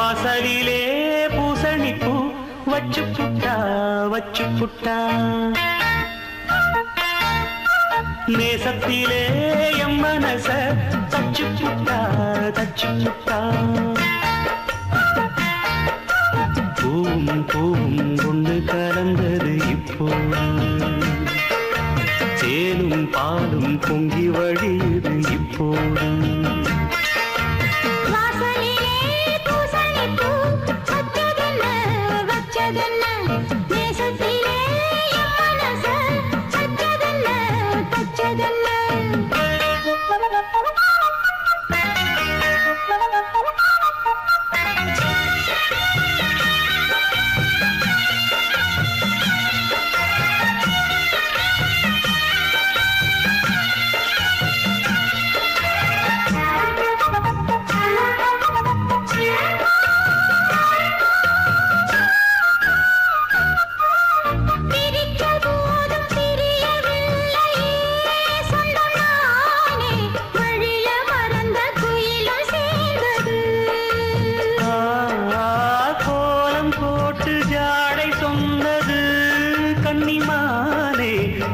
வாசலிலே பூசணிப்பூ வச்சு புட்டா நேசத்திலே எம் மனச தச்சு புட்டா பூவும் பூவும் கொண்டு கலந்தது இப்போ தேனும் பாலும் பொங்கி வழியுது இப்போது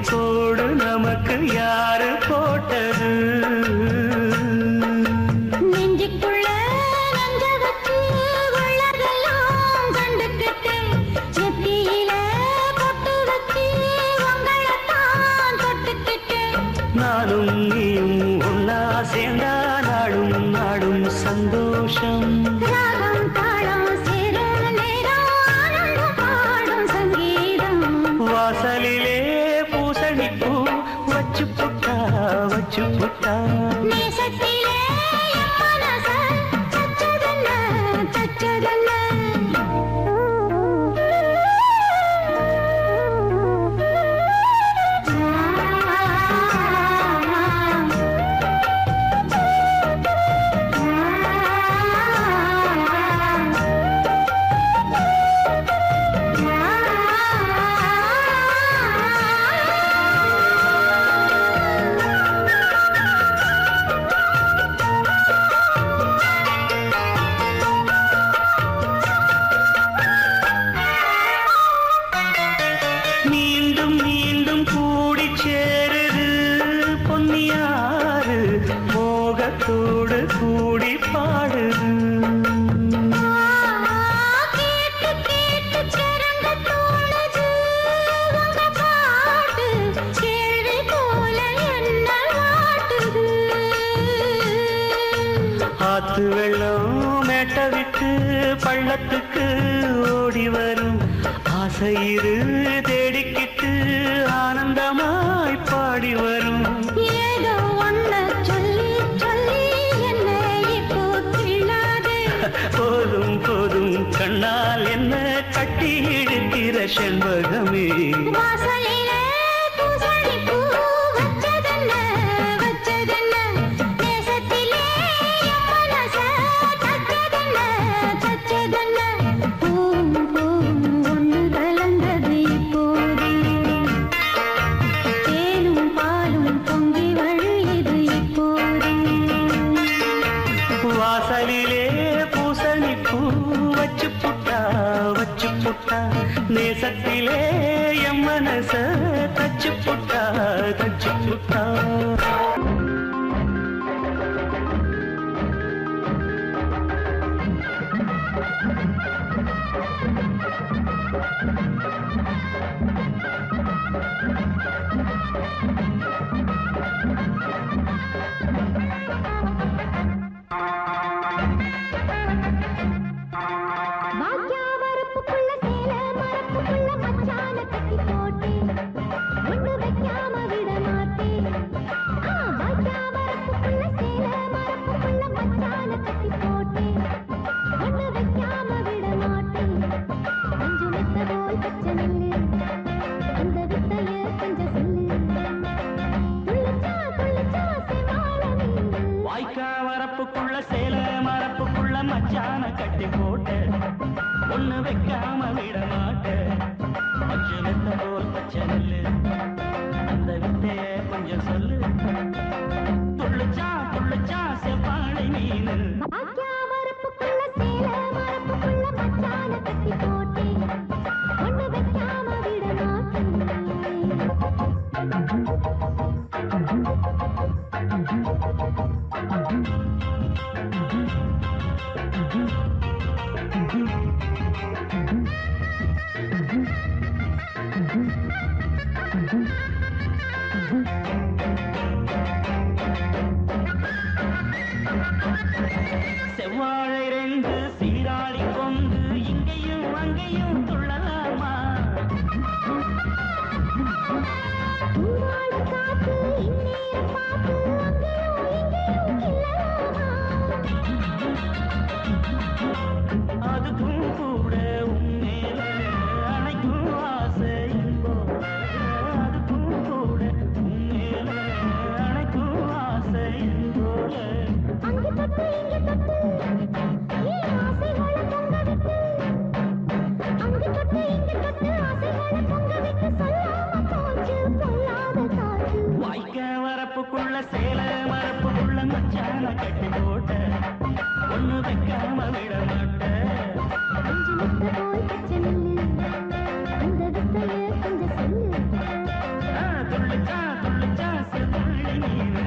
கோடு நமக்கு யாரு போட்டது நெஞ்சுக்குள்ள நஞ்ச வச்சு உள்ளதெல்லாம் கண்டுக்கிட்டு நெத்தியில பொட்டு வச்சு உங்களைத்தான் தொட்டுக்கிட்டு நானும் நீயும் ஒன்னா சேர்ந்தா நாடும் நாடும் சந்தோஷம் ராகம் தாளம் சேரும் நேரம் ஆனந்தம் பாடும் சங்கீதம் வாசலிலே பூசணிப்பூ வச்சு புட்டா நேசத்திலே மனச தச்சதல்ல மீண்டும் மீண்டும் கூடி சேருது பொன்னியாறு மோகத்தோடு கூடி பாடுது ஆத்து வெள்ளம் மேட்ட விட்டு பள்ளத்துக்கு ஓடி வரும் ஆசையிரு தேடிக்கிட்டு ஆனந்தமாய் பாடி வரும் ஏதோ ஒன்ன சொல்லி சொல்லி என்ன இப்போ கிள்ளாதே போதும் போதும் கண்ணால் என்ன கட்டி இழுக்கிற செண்பகமே வாசலிலே பூசணிப்பூ வச்சதென்ன நேசத்திலே மனச தச்சதென்ன பூவும் பூவும் ஒன்று கலந்தது இப்போது தேனும் பாலும் பொங்கி வழியுது இப்போது வாசலிலே பூசணிப்பூ வச்சு புட்டா நேசத்திலே எம் மனச தச்சு புட்டா வரப்புக்குள்ள சேல மரப்புக்குள்ள மச்சான கட்டி போட்டு ஒண்ணு வைக்காம விட மாட்டேன் கொஞ்சம் வெத்த போல் பச்சை நெல்லு அந்த வித்தைய கொஞ்சம் சொல்லு துள்ளுச்சா செவ்வாழை மீன் வரப்புக்குள்ள சேல மரப்பு வரப்புக்குள்ள சேல மரப்புக்குள்ள மச்சான கட்டி போட்ட ஒண்ணு வைக்காம விட மாட்ட துள்ளுச்சா துள்ளுச்சா செவ்வாழி நீரு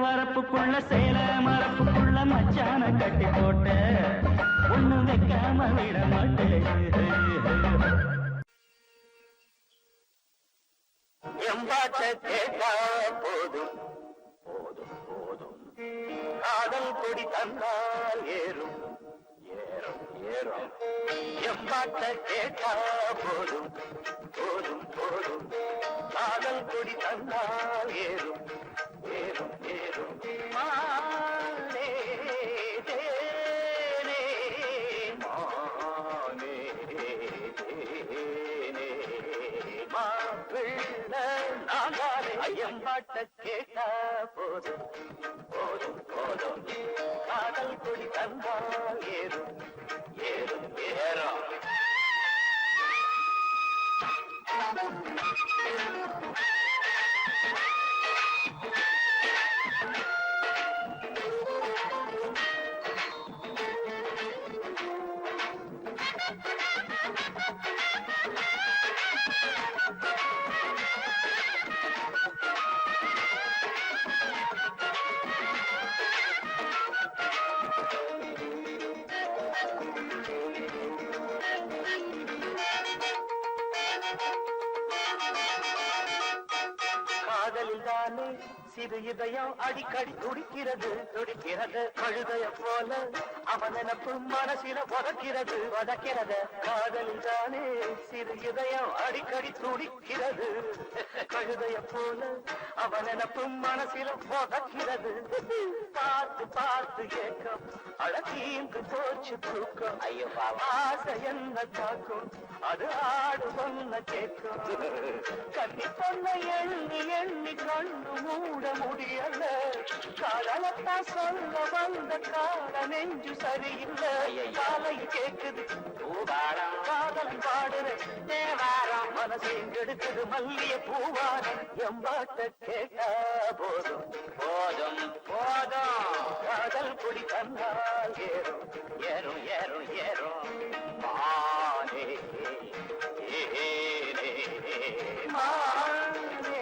வரப்புக்குள்ள சேல மரப்புக்குள்ள மச்சான கட்டி போட்ட ஒண்ணு வைக்காம விட மாட்டேன் எம்பாட்ட கேட்டா போதும் போதும் போதும் காதல் கொடி தந்தால் ஏறும் ஏறும் ஏறும் எம்பாட்ட கேட்டா போதும் போதும் போதும் காதல் கொடி தந்தால் ஏறும் ஏறும் ஏறும் மானே தேனே மானே தேனே மாப்பிள்ள நாங்காலே ஐயம்பாட்ட கேட்டா போதும் போதும் போதும் காதல் கொடி தந்தால் ஏறும் ஏறும் ஏறும் காதலில்தானே சிறு இதயம் அடிக்கடி துடிக்கிறது துடிக்கிறது கழுதைய போல அவன் நினப்பு மனசில உதக்கிறது உதக்கிறது காதலில்தானே சிறு இதயம் அடிக்கடி துடிக்கிறது கழுதைய போல அவன் நினப்பு மனசில உதக்கிறது பார்த்து பார்த்து ஏக்கம் அழகீந்து போச்சு தூக்கம் ஐயோ ஆசை என்ன தாக்கும் அது ஆடு சொன்ன கேட்கும் கண்ணி சொன்ன எண்ணி எண்ணி கண்ணு மூட முடியல காதலத்தான் சொல்ல வந்த கால நெஞ்சு சரியில்லை காலை கேக்குது காதலன் பாடுறேன் தேவாரம் மனசையும் கெடுக்குது மல்லிய பூவாரம் எம்பாட்ட கேட்டா போதும் போதும் போதும் காதல் கொடி தந்தால் ஏறும் ஏறும் ஏறும் ஏறும் மானே மானே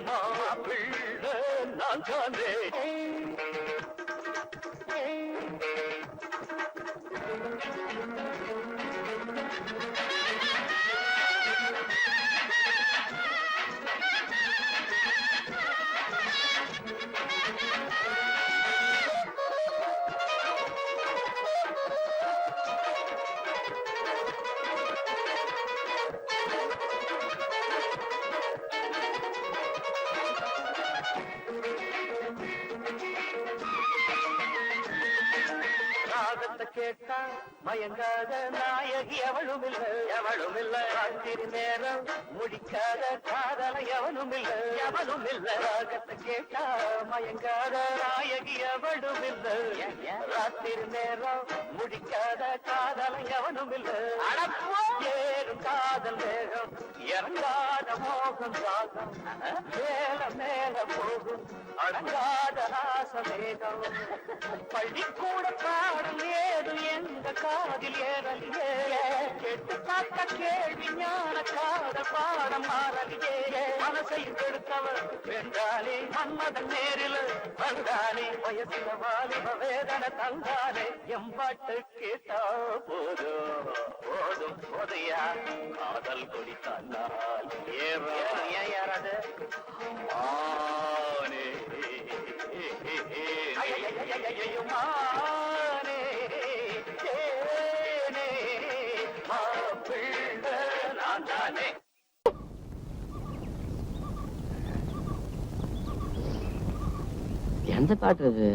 மாப்பிள்ள நான் தானே ராகத்தை கேட்டா மயங்காத நாயகி எவளும் இல்ல எவளும் இல்ல ராத்திரி நேரம் முடிக்காத காதல எவனும் இல்ல எவனும் இல்ல ராகத்தை கேட்டா மயங்காத நாயகி எவளும் இல்ல ராத்திரி நேரம் முடிக்காத காதல எவனும் இல்ல ஏறும் காதல் வேகம் இறங்காத மோகம் ராகம் மேல மேல போகும் அடங்காத ராசவேகம் பள்ளிக்கூட பாடம் ஏது எந்த காதில் ஏறலியே கேட்டு பார்த்த கேள்வி ஞான காதல் பாடம் மாறலியே மனசை கெடுத்தவர் வென்றானே மன்மதன் நேரில் வந்தானே வயசில வாலிப வேதனை தந்தானே எம்பாட்டு கேட்டா போதும் போதும் போதையா காதல் கொடி தந்தால் ஏறாது மானே மானே தேனே மாப்பிள்ளை நான் தானே. எந்த பாட்டு அது?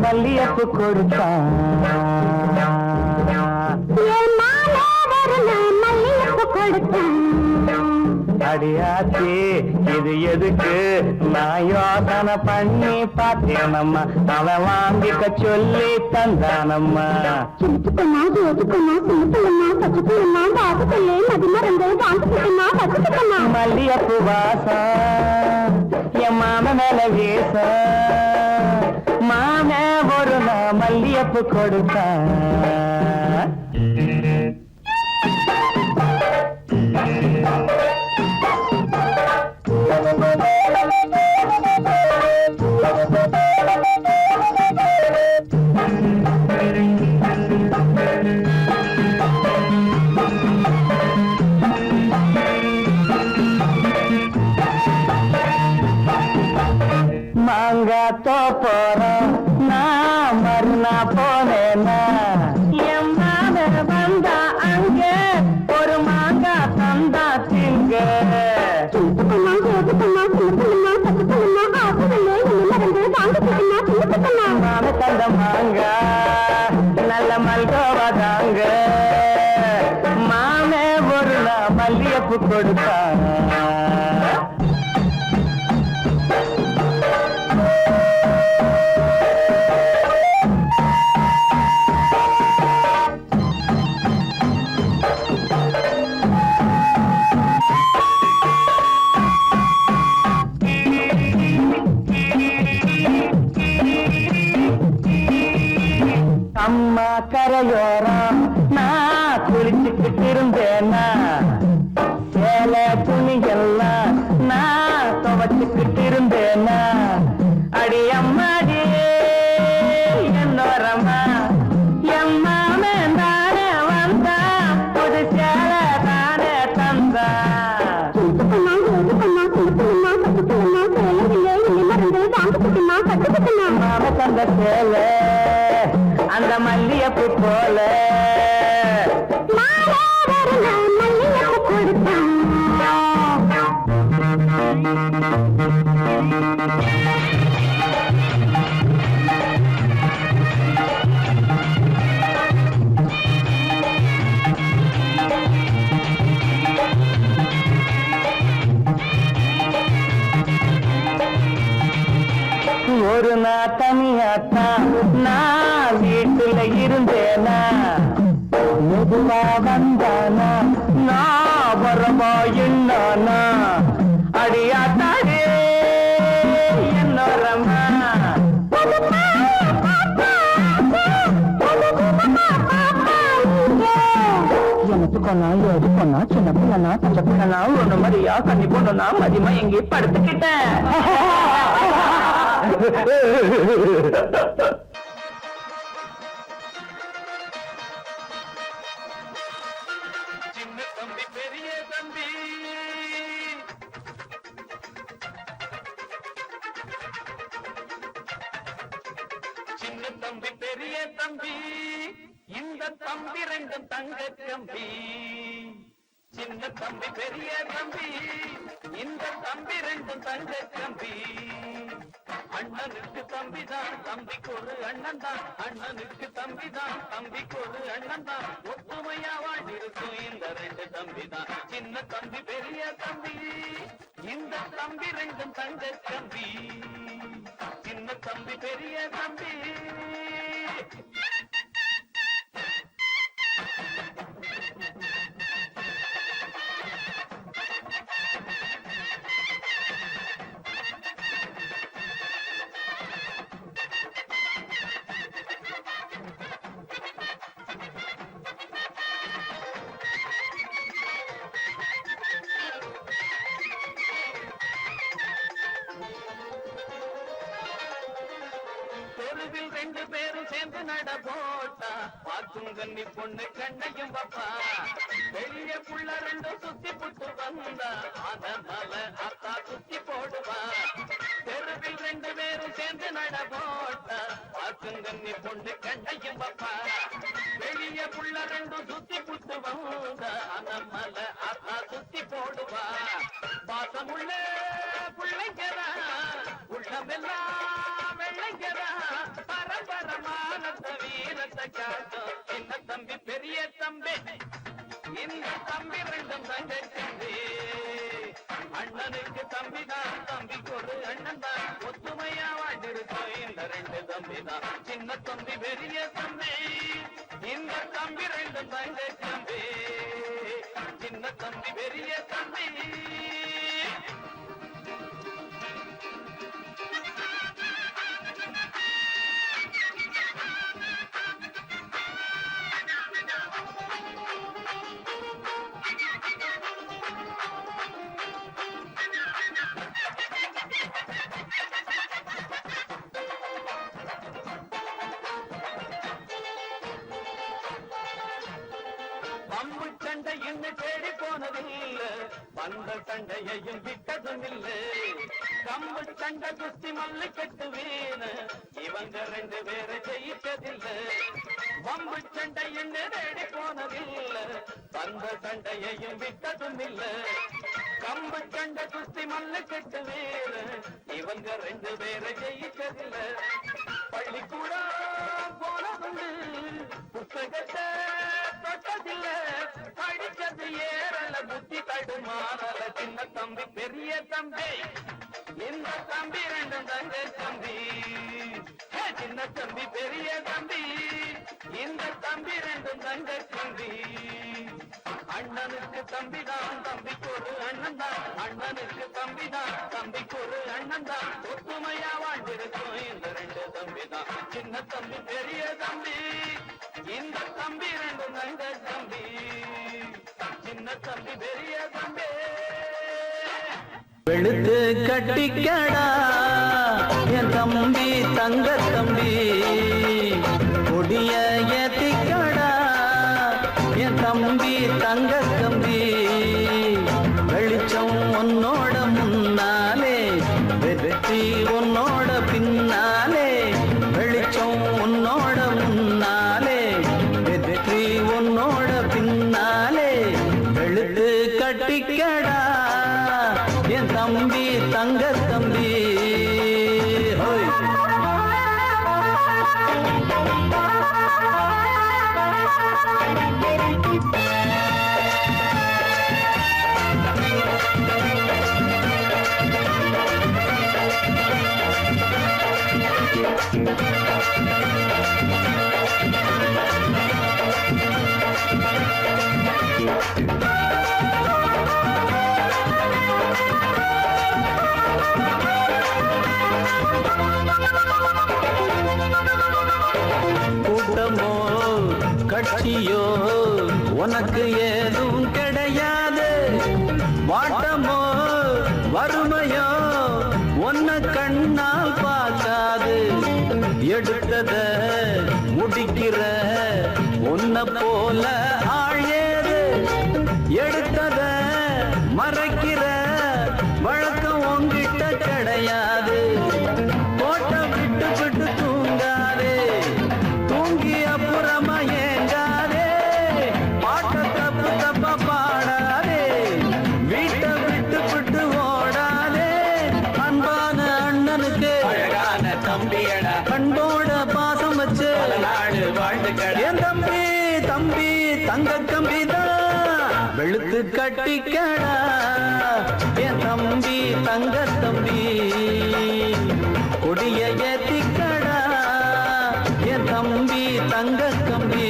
மல்லியப்பு கொடுத்தான் அடியாச்சி இது எதுக்கு நான் யோசனை பண்ணி பார்த்தேனம்மா அவன் வாங்கிக்க சொல்லி தந்தானம்மா மல்லியப்பு வாசம் என் மாம மேல வீச மாம ஒரு நான் மல்லியப்பு கொடுத்தான் மாங்காத்தோ போறோம் நான் மறுநா போனேன்னா என் மாம வந்தா அங்க ஒரு மாங்கா தந்தா திங்க மாம தந்த மாங்கா நல்ல மல்கோவா தாங்க மாமே ஒரு நான் மல்லியப்பு கொடுத்தா அம்மா கரையோரம் நான் குளிச்சுக்கிட்டு இருந்தேன்னா சேல துணியெல்லாம் நான் துவச்சுக்கிட்டு இருந்தேன்னா அடி அம்மாடி என்னோரம்மா எம்மாமே தானே வந்தா புது சேல தானே தந்தா மாம தந்த சேல அந்த மல்லியப்பு போல மல்லியப்பு கொடுத்தான் ஒரு நாள் தனியாத்தான் நான் வீட்டுல இருந்தேனா மெதுவா வந்தானா நான் வரவா என்னானா அடியாத்தாடே புள்ளனா சின்ன புள்ளனா பச்சை புள்ளனா ஒண்ணு மாதிரியா கண்ணி பொண்ணுனா மதியமா எங்கே படுத்துக்கிட்டேன். சின்ன தம்பி பெரிய தம்பி சின்ன தம்பி பெரிய தம்பி இந்த தம்பி ரெண்டும் தங்க தம்பி சின்ன தம்பி பெரிய தம்பி இந்த தம்பி ரெண்டும் தங்க தம்பி அண்ணனுக்கு தம்பிதான் தம்பிக்கு ஒரு அண்ணன் தான் அண்ணனுக்கு தம்பிதான் தம்பிக்கு ஒரு அண்ணன் தான் ஒத்துமையா வாழ்ந்திருக்கும் இந்த ரெண்டு தம்பி தான் சின்ன தம்பி பெரிய தம்பி இந்த தம்பி ரெண்டும் தங்க தம்பி சின்ன தம்பி பெரிய தம்பி தெருவில் ரெண்டு பேரும் சேர்ந்து நட போட்டா பார்க்கும் கண்ணி பொண்ணு கண்ணையும் பாப்பா பெரிய புள்ள ரெண்டும் சுத்தி புட்டு வந்தா அதனால அத்தா சுத்தி போடுவா தெருவில் ரெண்டு பேரும் சேர்ந்து நட போட்டா பார்க்கும் கண்ணி பொண்ணு கண்ணையும் பாப்பா பெரிய புள்ள ரெண்டும் சுத்தி புட்டு வந்தா அதனால அத்தா சுத்தி போடுவா பாசமுள்ள பிள்ளைங்கரா உள்ளமெல்லாம் வெள்ளைங்கரா பரபரமான வீரத்தை காட்டும் சின்ன தம்பி பெரிய தம்பி இந்த தம்பி ரெண்டும் தங்க தம்பி அண்ணனுக்கு தம்பிதான் தம்பிக்கு ஒரு அண்ணன் தான் ஒத்துமையா வாழ்ந்திருக்கும் இந்த ரெண்டு தம்பி தான் சின்ன தம்பி பெரிய தம்பி இந்த தம்பி ரெண்டும் தங்க தம்பி சின்ன தம்பி பெரிய தம்பி பம்பு சண்டை என்ன தேடி போனதில்ல வந்த சண்டையையும் விட்டதும் இல்ல கம்பு சண்டை குஸ்தி மல்லு கட்டு வீண இவங்க ரெண்டு பேரை ஜெயிச்சதில்ல பம்பு சண்டை என்ன தேடி போனதில்ல வந்த சண்டையையும் விட்டதும் இல்ல கம்பு சண்டை குஸ்தி மல்லு கட்டு வீண இவங்க ரெண்டு பேரை ஜெயிச்சதில்ல பள்ளிக்கூடம் போனதுண்டு புத்தகத்தை தொட்டதில்ல படிச்சது ஏறல புத்தி தடுமாறல சின்ன தம்பி பெரிய தம்பி இந்த தம்பி ரெண்டும் தங்க தம்பி சின்ன தம்பி பெரிய தம்பி இந்த தம்பி ரெண்டும் தங்க தம்பி அண்ணனுக்கு தம்பிதான் தம்பிக்கு ஒரு அண்ணன் தான் அண்ணனுக்கு தம்பிதான் தம்பிக்கு ஒரு அண்ணன் தான் ஒத்துமையா வாழ்ந்திருக்கும் இந்த ரெண்டு தம்பி தான் சின்ன தம்பி பெரிய தம்பி இந்த தம்பி ரெண்டும் தங்க தம்பி சின்ன தம்பி பெரிய தம்பி வெளுத்து கட்டிக்கடா என் தம்பி தங்க தம்பி கொடிய ஏத்திக்கடா என் தம்பி தங்க தம்பி வெளிச்சம் உன்னோட முன்னாலே வெற்றி உன்னோட பின்னாலே வெளிச்சம் உன்னோட முன்னாலே வெற்றி உன்னோட பின்னாலே வெளுத்து கட்டிக்கடா என் தம்பி தங்க தம்பி ஹோய் கூட்டமோ கட்சியோ உனக்கு ஏதும் கிடையாது எடுத்தத முடிக்கிற உன்ன போல ஆள் ஏது எடுத்தத மறைக்கிற வழக்கம் உங்கிட்ட கிடையாது போட்ட விட்டு விட்டு தூங்காதே தூங்கி அப்புறமா ஏங்காதே பாட்ட தப்பு தப்பா பாடாதே வீட்டை விட்டு விட்டு ஓடாதே அன்பான அண்ணனுக்கு அழகான தம்பியடா அன்போட பாசம் வச்சு நாடு வாழ்ந்துக்கடா என் தம்பி தம்பி தங்க கம்பிதான் வெளுத்து கட்டிக்கடா என் தம்பி தங்க தம்பி கொடிய ஏத்திக்கடா என் தம்பி தங்க கம்பி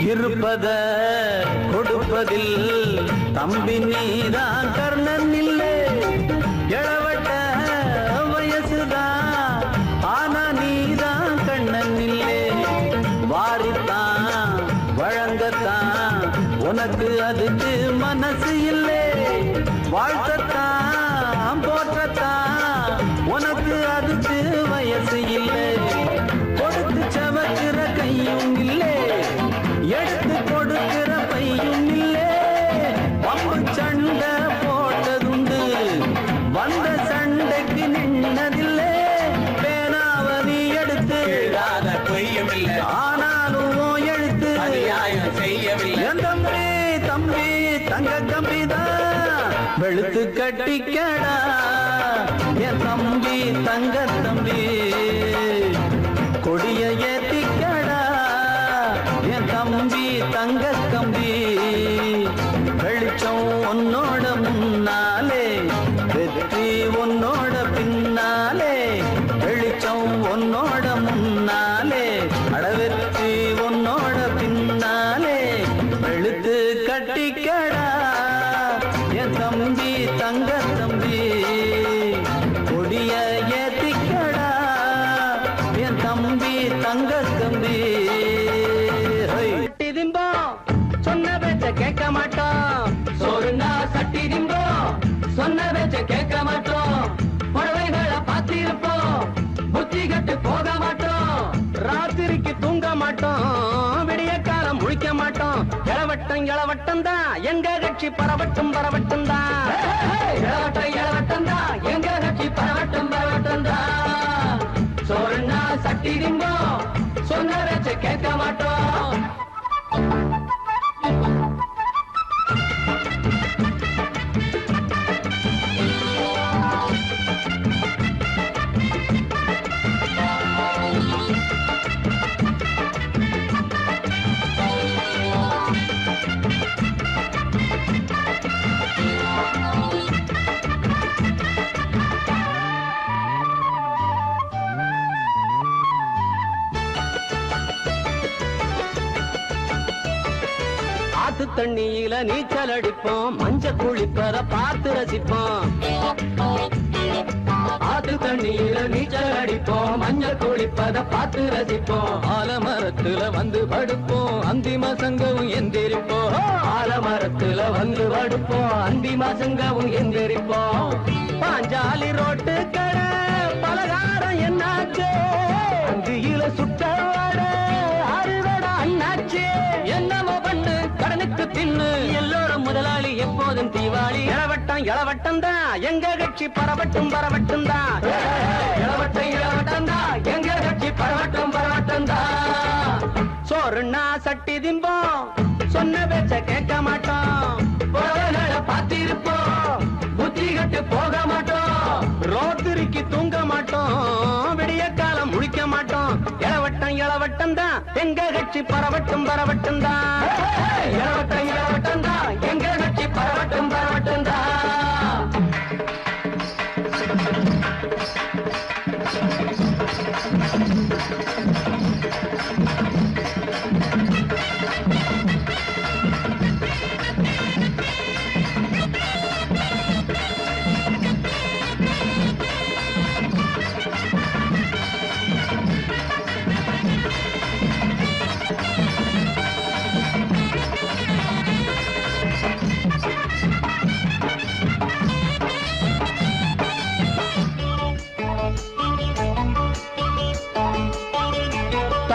இருப்பத கொடுப்பதில் தம்பி நீதான் கர்ணன் இல்லை எழவட்ட வயசுதான் ஆனா நீதான் கண்ணன் இல்லை வாரித்தான் வழங்கத்தான் உனக்கு அதுக்கு மனசு இல்லை வாழ்த்தத்தான் போற்றத்தான் உனக்கு அதுக்கு வயசு இல்லை கொடுத்து சவக்கிற கையும் இல்லை எடுத்து கொடுக்கிற பையும் இல்லே பம்பு சண்டை போட்டதுண்டு வந்த சண்டைக்கு நின்னதில்லை பேனாவ நீ எடுத்து பொய்யும் இல்லை ஆனாலும் எழுத்து செய்யவில்லை என் தம்பி தம்பி தங்க கம்பிதான் வெளுத்து கட்டிக்கடா என் தம்பி தங்க தம்பி கொடிய ஏத்திக்கடா என் தம்பி தங்க கம்பி வெளிச்சம் உன்னோட முன்னாலே வெற்றி உன்னோட பின்னாலே வெளிச்சம் உன்னோட முன்னாலே அடவெற்றி உன்னோட பின்னாலே வெளுத்து கட்டிக்கடா என் தம்பி தங்க தம்பி கொடிய ஏத்திக்கடா என் தம்பி தங்க கம்பி சொன்ன பேச்ச கேட்க மாட்டோம் சோறுனா சட்டி திம்போம் சொன்ன பேச்ச கேட்க மாட்டோம் புடவைகளை பார்த்திருப்போம் புத்தி கட்டு போக மாட்டோம் ராத்திரிக்கு தூங்க மாட்டோம் விடிய காலம் முழிக்க மாட்டோம் இளவட்டம் இளவட்டம் தான் எங்க கட்சி பரவட்டும் பரவட்டும் தான் இளவட்டம் இளவட்டம் தான் எங்க கட்சி பரவட்டும் பரவட்டும் தான் சோறுனா சட்டி திம்போம் சொன்ன பேச்ச கேட்க மாட்டோம் ஆத்து தண்ணியில நீச்சல் அடிப்போம் மஞ்ச குளிப்பத பார்த்து ரசிப்போம் ஆத்து தண்ணியில நீச்சல் அடிப்போம் மஞ்சள் குளிப்பத பார்த்து ரசிப்போம் ஆலமரத்துல வந்து படுப்போம் அந்தி மாசங்கவும் எந்திரிப்போம் ஆலமரத்துல வந்து படுப்போம் அந்தி மாசங்கவும் எந்திரிப்போம் பாஞ்சாலி ரோட்டு கடை பலகாரம் என்னாச்சு அந்தியில சுட்ட அறுவடை அண்ணாச்சு என்னமோ பண்ணு கடனுக்கு தின்னு எல்லோரும் முதலாளி எப்போதும் தீவாளி இளவட்டம் இளவட்டம் தான் எங்க கட்சி பரவட்டும் பரவட்டும் தான் இளவட்டம் இளவட்டம் தான் எங்க கட்சி பரவட்டும் பரவட்டும் தான் சோறுனா சட்டி திம்போம் சொன்ன பேச்ச கேட்க மாட்டோம் புடவைகளை பார்த்திருப்போம் புத்தி கட்டு போக மாட்டோம் ரோத்திரிக்கு தூங்க மாட்டோம் விடிய காலம் முழிக்க மாட்டோம் இளவட்டம் இளவட்டம் தான் எங்க கட்சி பரவட்டும் பரவட்டும் தான் இளவட்டம் இளவட்டம் தான் எங்க கட்சி பரவட்டும்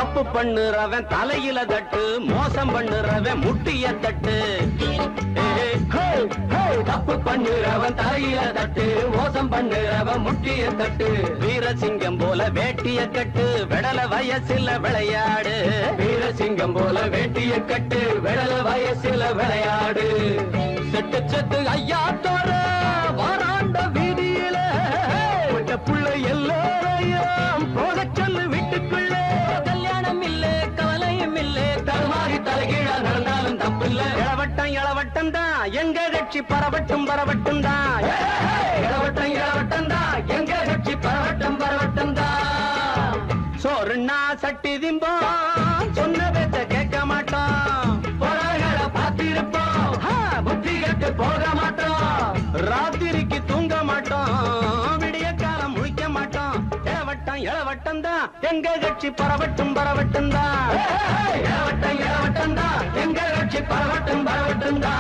தப்பு பண்ணுறவன் தலையில தட்டு, மோசம் பண்ணுறவன் முட்டிய தட்டு. தப்பு பண்ணுறவன் தலையில தட்டு, மோசம் பண்ணுறவன் முட்டிய தட்டு. வீரசிங்கம் போல வேட்டிய கட்டு, விடல வயசுல விளையாடு. வீரசிங்கம் போல வேட்டிய கட்டு, விடல வயசுல விளையாடு. செட்டு செட்டு ஐயா தோற வாராண்ட வீதியில புள்ள எல்லாரையும் போக சொல்லு வீட்டுக்குள்ள. கல்யாணம் இல்ல கவலையும் இல்ல, தருமாறி தலைகீழா நடந்தாலும் தப்பில்ல. இளவட்டம் இளவட்டம் தான் எங்க கட்சி பரவட்டும் பரவட்டும் தான். இளவட்டம் இளவட்டம் தான் எங்க கட்சி பரவட்டும் பரவட்டும் தான். சோறுன்னா சட்டி திம்போம், சொன்ன பேச்ச கேட்க மாட்டோம். பொறாகளை பார்த்திருப்போம், புத்தி கட்டு போக மாட்டோம். ராத்திரிக்கு தூங்க மாட்டோம், விடிய காலம் முழிக்க மாட்டோம். இளவட்டம் இளவட்டம் தான் எங்க கட்சி பரவட்டும் பரவட்டும் தான். இளவட்டம் இளவட்டம் தான் எங்க கட்சி பரவட்டும் பரவட்டும் தான்.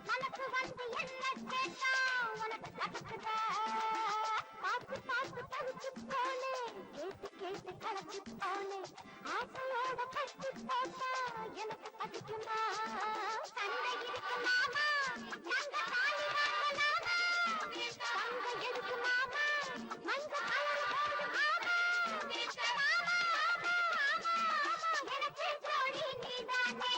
மனக்கு வந்து என்ன கேட்டா உனக்கு கட்டுதா பார்த்து பார்த்து பறிச்சு போனே கேட்டு கேட்டு கலச்சு போனே ஆசையோட கட்டி போட்டா எனக்கு பதிக்குமா சண்டை இருக்கு மாமா நாங்க காலி வாங்கலாமா சங்க எதுக்கு மாமா மஞ்ச கலர் போடு மாமா எனக்கு ஜோடி நீதானே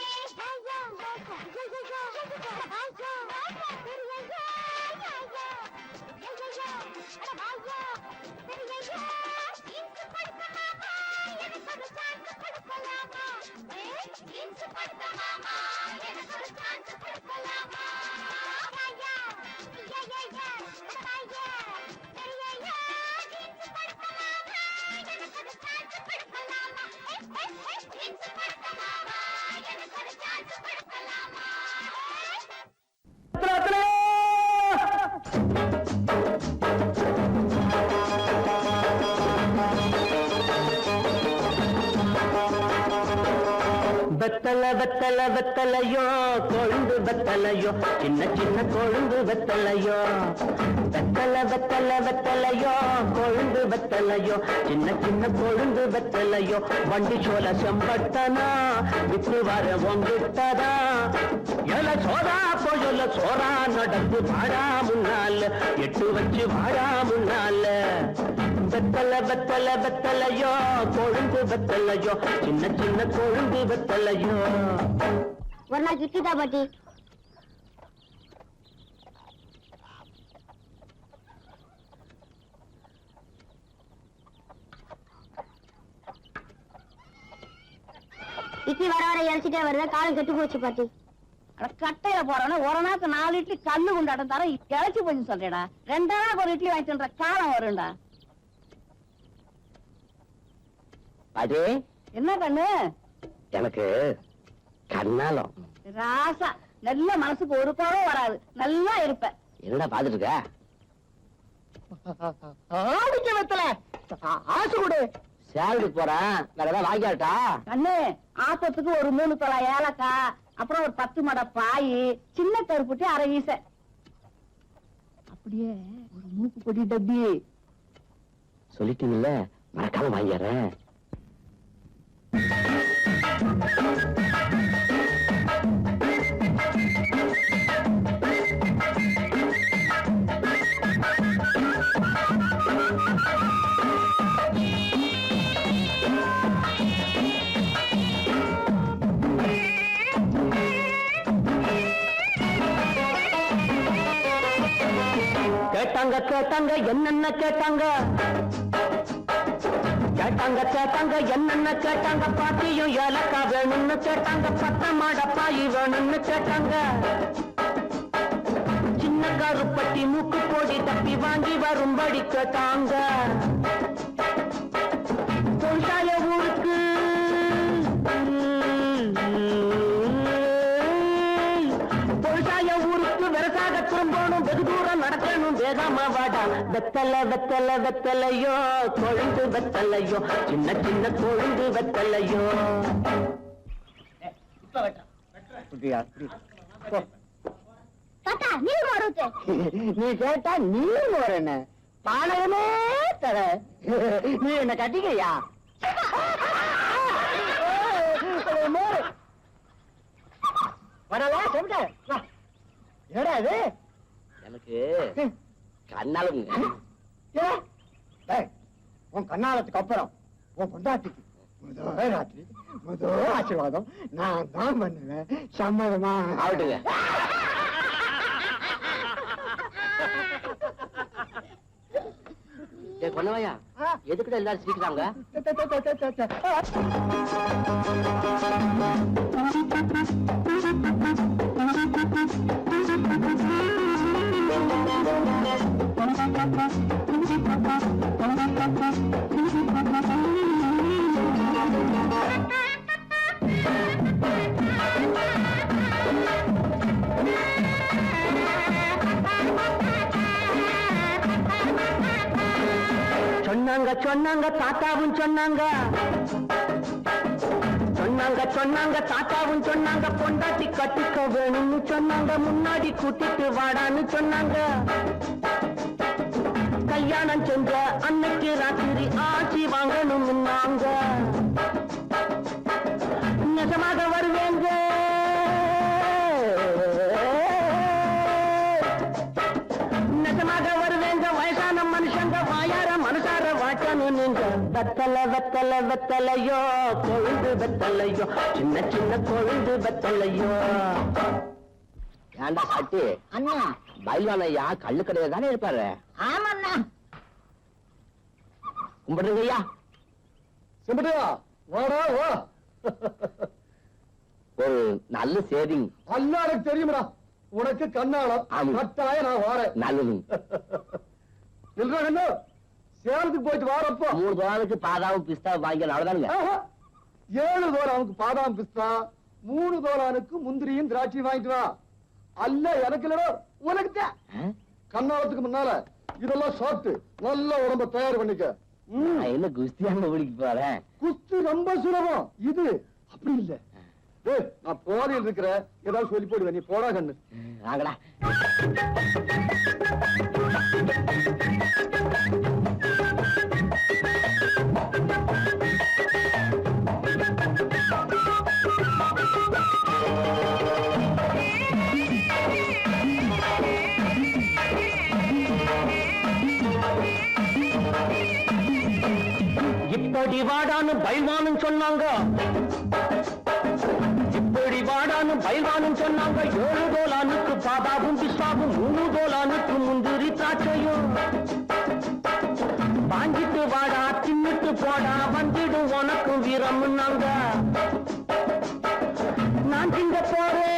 வெத்தல வெத்தல வெத்தலையோ கொழுந்து வெத்தலையோ சின்ன சின்ன கொழுந்து வெத்தலையோ வெத்தல வெத்தல வெத்தலையோ கொழுந்து வெத்தலையோ சின்ன சின்ன கொழுந்து வெத்தலையோ வண்டி சோல செம்பட்டனா வித்து வர ஒங்கிட்டதா எல சோதா போயல சோரா நடந்து வாடா முன்னால எட்டு வச்சு வாடா முன்னால வெத்தல வெத்தல வெத்தலையோ கொழுந்து வெத்தலையோ சின்ன சின்ன கொழுந்து வெத்தலையோ ஒரு நாள் கிட்டிதா பாட்டி இட்லி வர வர இறச்சிட்டே வருது காலம் கெட்டு போச்சு பாட்டி கட்டையில போறவன ஒரு நாளுக்கு 4 இட்லி கல்லு கொண்டாட்டம் தர இழைச்சி போச்சு சொல்றேடா 2 நாளுக்கு ஒரு இட்லி வாங்கிட்டு காலம் வரும்டா அது என்ன கண்ணு எனக்கு கண்ணாலம் ராசா நல்ல மனசுக்கு ஒரு கோவம் வராது நல்லா இருப்ப என்னடா பாத்துட்டு இருக்க ஆடிக்க வெத்தல ஆசை கொடு சேலரி போறேன் வேற ஏதாவது வாங்கியாட்டா கண்ணு ஆப்பத்துக்கு ஒரு 3 தொலை ஏலக்காய் அப்புறம் ஒரு 10 மடை பாய் சின்ன கருப்புட்டி அரை வீச அப்படியே ஒரு மூக்கு பொடி டப்பி சொல்லிட்டீங்கல்ல மறக்காம வாங்கிடுறேன் கேட்டாங்க கேட்டாங்க என்னென்ன கேட்டாங்க கேட்டாங்க கேட்டாங்க என்னென்ன கேட்டாங்க பாட்டியும் ஏலக்கா வேணும்னு கேட்டாங்க 10 மாட பாய் வேணும்னு கேட்டாங்க சின்ன கருப்பட்டி மூக்கு போடி தப்பி வாங்கி வரும்படி கேட்டாங்க பொருஷாய ஊருக்கு பொருஷாய ஊருக்கு விவசாய திரும்பணும் வெகு தூரம் நடக்கணும் வேகாம வாடா வெத்தல வெத்தல வெத்தலையோ கொழுந்து வெத்தலையோ சின்ன சின்ன கொழுந்து வெத்தலையோ தாத்தா நீ மாறுச்சு நீ கேட்டா நீ என்ன பானகமே தர நீ என்ன கட்டிக்கையா வரலாம் சொல்லிட்ட ஏடா இது எனக்கு கண்ணாலும் உன் கண்ணாலத்துக்கு அப்புறம் உன் பொண்டாட்டிக்கு முதல் ராத்திரி முதல் ஆசீர்வாதம் நான் தான் பண்ணுவேன் சம்மதமா ஆகட்டுங்க கொன்னவையா எதுக்கிட்ட எல்லாரும் சிரிக்கிறாங்க சொன்னாங்க சொன்னாங்க தாத்தாவும் சொன்னாங்க சொன்னாங்க சொன்னாங்க தாத்தாவும் சொன்னாங்க பொண்டாட்டி கட்டிக்க வேணும்னு சொன்னாங்க முன்னாடி கூட்டிட்டு வாடான்னு சொன்னாங்க கல்யாணம் செஞ்ச அன்னைக்கு ராத்திரி ஆட்சி வாங்கணும்னாங்க நிஜமாக வருவேங்க நிஜமாக வருவேங்க வயசான மனுஷங்க வாயார மனசார வாட்டணும் நீங்க வெத்தல வெத்தல வெத்தலையோ கொழுந்து வெத்தலையோ சின்ன சின்ன கொழுந்து வெத்தலையோ ஏண்டா சாட்டி அண்ணா பைல்வான் ஐயா கள்ளு கடையில தானே இருப்பாரு ஆமாண்ணா கும்பிடுங்க ஐயா சிம்பிட்டியா வாடா வா ஒரு நல்ல சேவிங் அல்ல எனக்கு தெரியுமடா உனக்கு கண்ணாலம் ஆமா. கட்டாய நான் வாரேன் நல்லது இல்ல சேலத்துக்கு போயிட்டு வாரப்போ 3 தோளுக்கு பாதாவும் பிஸ்தா வாங்கிக்கலாம் அவ்வளவுதானுங்க 7 தோலானுக்கு பாதாம் பிஸ்தா 3 தோலானுக்கு முந்திரியும் திராட்சையும் வாங்கிட்டு வா அல்ல எனக்கு இல்லடா உனக்கு கண்ணாலத்துக்கு முன்னால இதெல்லாம் சாப்பிட்டு நல்ல உடம்ப தயார் பண்ணிக்க நான் என்ன குஸ்தியாங்க பிடிக்க போறேன் குஸ்தி ரொம்ப சுலபம் இது அப்படி இல்ல டேய், நான் போதையில் இருக்கிறேன் ஏதாவது சொல்லி போடுவேன் நீ போடா கண்ணு வாங்கடா இப்படி வாடான்னு பைல்வானும் சொன்னாங்க இப்படி வாடான்னு பைல்வானும் சொன்னாங்க 7 தோலானுக்கு பாதாவும் பிஸ்தாவும் 3 தோலானுக்கு முந்திரி திராட்சையும் வாங்கிட்டு வாடா தின்னுட்டு போடா வந்துடும் உனக்கு வீரம்னாங்க நான் திங்க போறேன்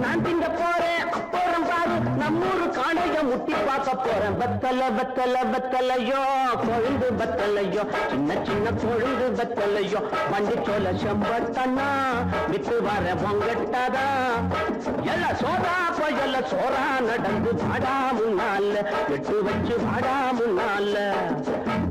நான் திங்க போறேன் அப்புறம் பாரு நம்மூரு காணைய முட்டி பார்க்க போறேன் வெத்தல வெத்தல வெத்தலையோ கொழுந்து வெத்தலையோ சின்ன சின்ன கொழுந்து வெத்தலையோ வண்டி சோல செம்பட்டனா விட்டு வர பொங்கட்டதா எல்ல சோறா போயல்ல சோறா நடந்து வாடா முன்னால எட்டு வச்சு வாடா முன்னால